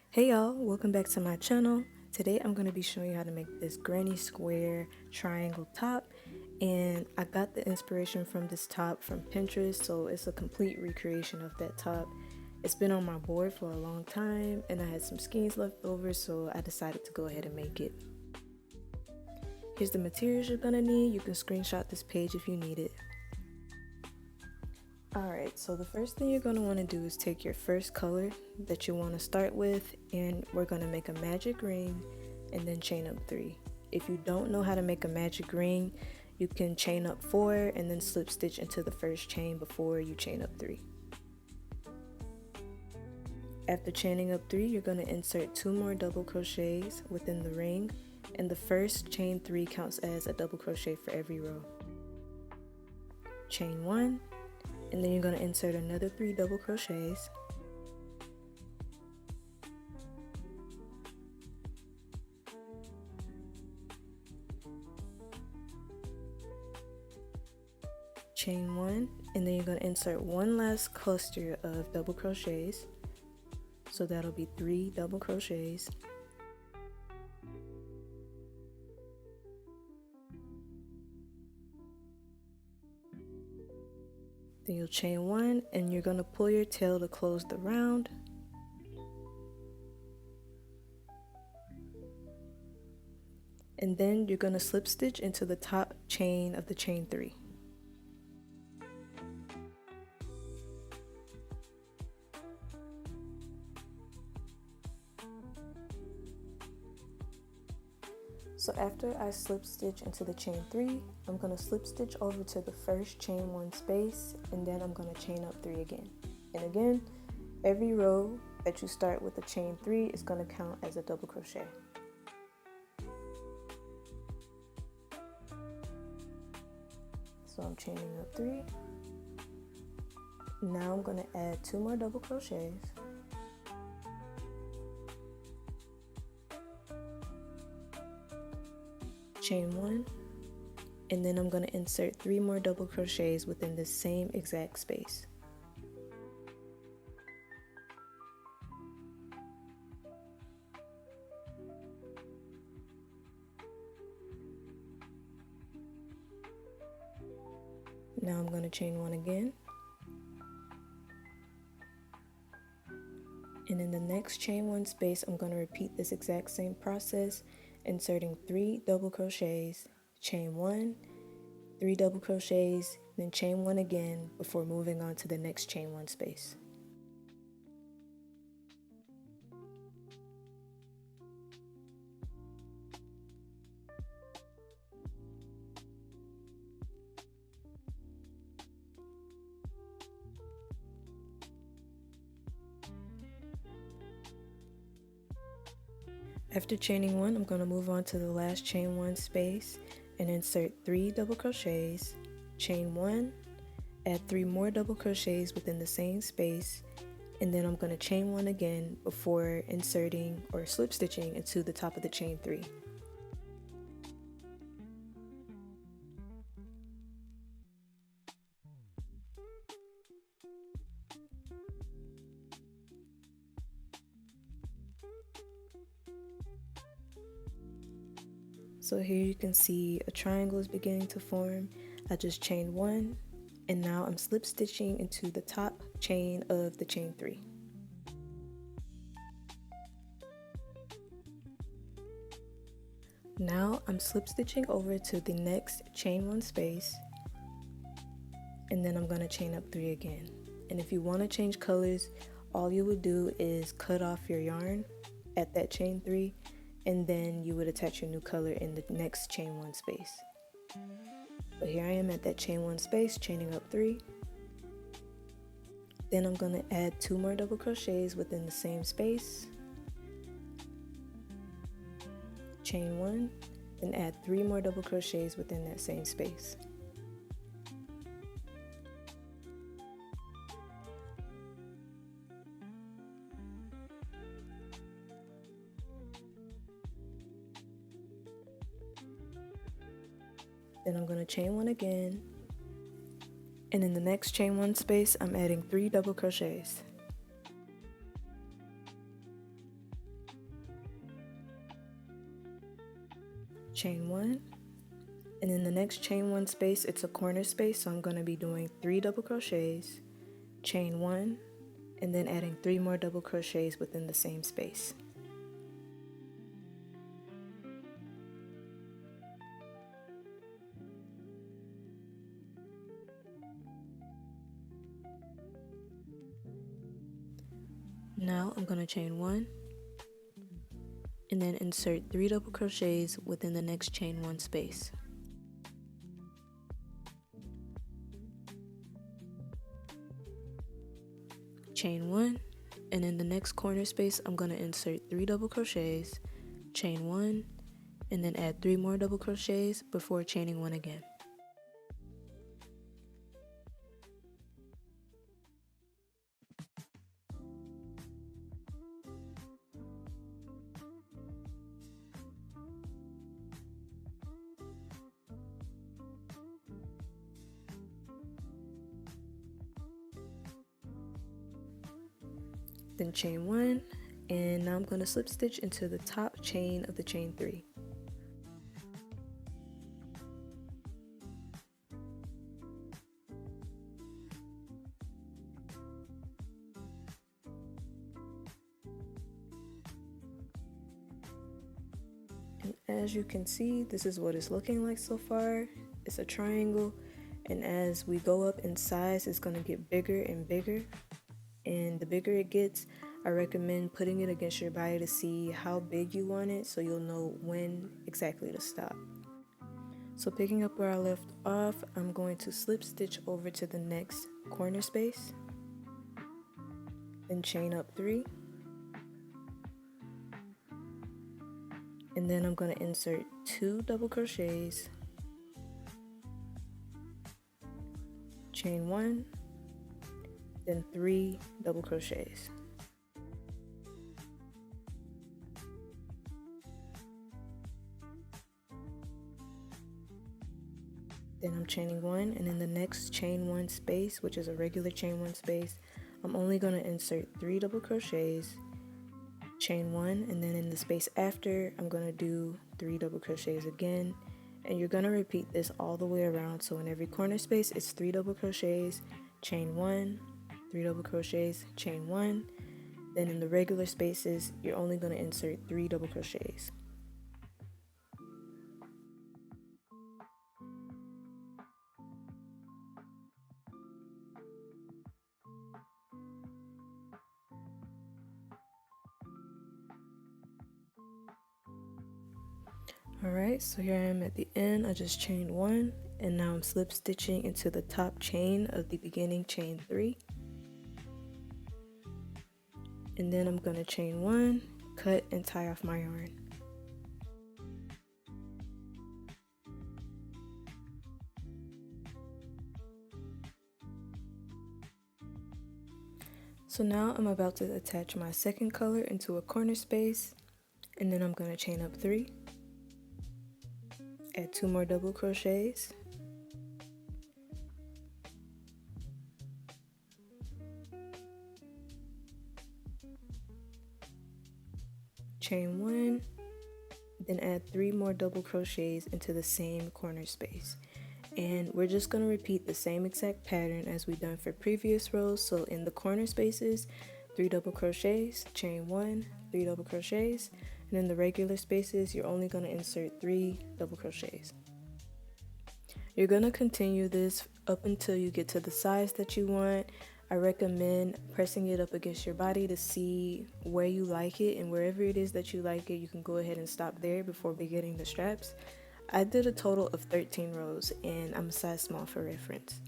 Hey y'all, welcome back to my channel. Today I'm going to be showing you how to make this granny square triangle top, and I got the inspiration from this top from Pinterest, so it's a complete recreation of that top. It's been on my board for a long time and I had some skeins left over, so I decided to go ahead and make it. Here's the materials you're going to need. You can screenshot this page if you need it. Alright, so the first thing you're going to want to do is take your first color that you want to start with, and we're going to make a magic ring and then chain up 3. If you don't know how to make a magic ring, you can chain up 4 and then slip stitch into the first chain before you chain up 3. After chaining up 3, you're going to insert 2 more double crochets within the ring, and the first chain 3 counts as a double crochet for every row. Chain 1, and then you're going to insert another 3 double crochets. Chain 1, and then you're going to insert one last cluster of double crochets, so that'll be 3 double crochets. Then you'll chain 1, and you're going to pull your tail to close the round. And then you're going to slip stitch into the top chain of the chain 3. So after I slip stitch into the chain 3, I'm going to slip stitch over to the first chain 1 space, and then I'm going to chain up 3 again. And again, every row that you start with a chain 3 is going to count as a double crochet. So I'm chaining up 3. Now I'm going to add 2 more double crochets. Chain 1, and then I'm going to insert 3 more double crochets within the same exact space. Now I'm going to chain 1 again, and in the next chain 1 space I'm going to repeat this exact same process, inserting 3 double crochets, chain 1, 3 double crochets, then chain 1 again before moving on to the next chain 1 space. After chaining 1, I'm going to move on to the last chain 1 space and insert 3 double crochets, chain 1, add 3 more double crochets within the same space, and then I'm going to chain 1 again before inserting or slip stitching into the top of the chain 3. So here you can see a triangle is beginning to form. I just chained 1, and now I'm slip stitching into the top chain of the chain 3. Now I'm slip stitching over to the next chain 1 space, and then I'm going to chain up 3 again. And if you want to change colors, all you would do is cut off your yarn at that chain 3, and then you would attach your new color in the next chain 1 space. But here I am at that chain 1 space, chaining up 3. Then I'm going to add 2 more double crochets within the same space, chain 1, and add 3 more double crochets within that same space. Then I'm going to chain 1 again, and in the next chain 1 space I'm adding 3 double crochets. chain 1, and in the next chain 1 space it's a corner space, so I'm going to be doing 3 double crochets, chain 1, and then adding 3 more double crochets within the same space. Now I'm going to chain 1 and then insert 3 double crochets within the next chain 1 space. Chain 1, and in the next corner space I'm going to insert 3 double crochets, chain 1, and then add 3 more double crochets before chaining 1 again. Then chain 1, and now I'm going to slip stitch into the top chain of the chain 3. And as you can see, this is what it's looking like so far. It's a triangle, and as we go up in size, it's going to get bigger and bigger. And the bigger it gets, I recommend putting it against your body to see how big you want it, so you'll know when exactly to stop. So picking up where I left off, I'm going to slip stitch over to the next corner space, then chain up 3, and then I'm going to insert 2 double crochets, chain 1, then 3 double crochets. Then I'm chaining 1, and in the next chain 1 space, which is a regular chain 1 space, I'm only going to insert 3 double crochets, chain 1, and then in the space after, I'm going to do 3 double crochets again. And you're going to repeat this all the way around, so in every corner space, it's 3 double crochets, chain 1, 3 double crochets, chain 1. Then in the regular spaces, you're only going to insert 3 double crochets. Alright, so here I am at the end. I just chained 1, and now I'm slip stitching into the top chain of the beginning chain 3. And then I'm going to chain 1, cut, and tie off my yarn. So now I'm about to attach my second color into a corner space, and then I'm going to chain up 3, add 2 more double crochets, chain 1, then add 3 more double crochets into the same corner space. And we're just going to repeat the same exact pattern as we've done for previous rows. So in the corner spaces, 3 double crochets, chain 1, 3 double crochets, and in the regular spaces, you're only going to insert 3 double crochets. You're going to continue this up until you get to the size that you want. I recommend pressing it up against your body to see where you like it, and wherever it is that you like it, you can go ahead and stop there before beginning the straps. I did a total of 13 rows, and I'm a size small for reference.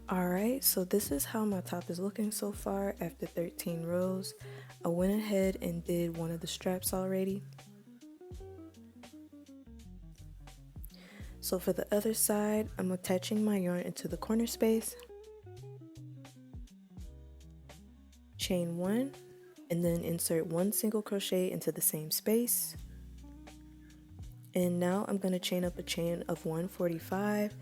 Alright, so this is how my top is looking so far after 13 rows. I went ahead and did one of the straps already. So for the other side, I'm attaching my yarn into the corner space, chain 1, and then insert 1 single crochet into the same space. And now I'm going to chain up a chain of 145.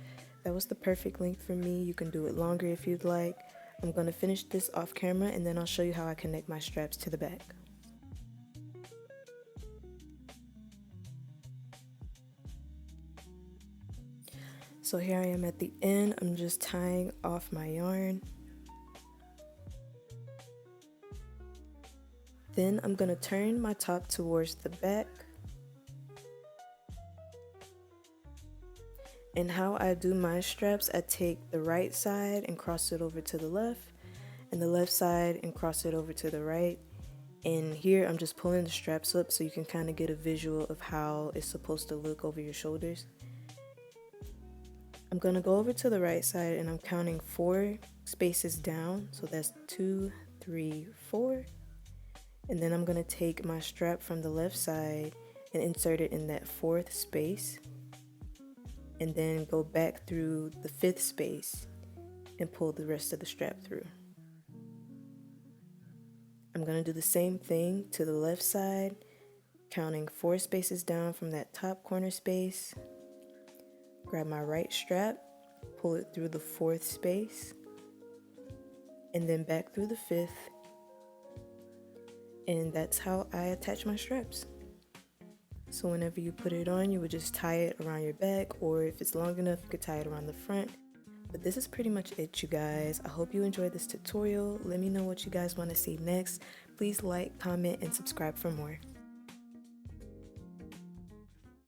That was the perfect length for me. You can do it longer if you'd like. I'm going to finish this off camera and then I'll show you how I connect my straps to the back. So here I am at the end. I'm just tying off my yarn. Then I'm going to turn my top towards the back. And how I do my straps, I take the right side and cross it over to the left, and the left side and cross it over to the right. And here I'm just pulling the straps up so you can kind of get a visual of how it's supposed to look over your shoulders. I'm going to go over to the right side and I'm counting 4 spaces down. So that's 2, 3, 4. And then I'm going to take my strap from the left side and insert it in that 4th space. And then go back through the 5th space and pull the rest of the strap through. I'm going to do the same thing to the left side, counting 4 spaces down from that top corner space. Grab my right strap, pull it through the 4th space, and then back through the 5th. And that's how I attach my straps. So whenever you put it on, you would just tie it around your back, or if it's long enough, you could tie it around the front. But this is pretty much it, you guys. I hope you enjoyed this tutorial. Let me know what you guys want to see next. Please like, comment, and subscribe for more.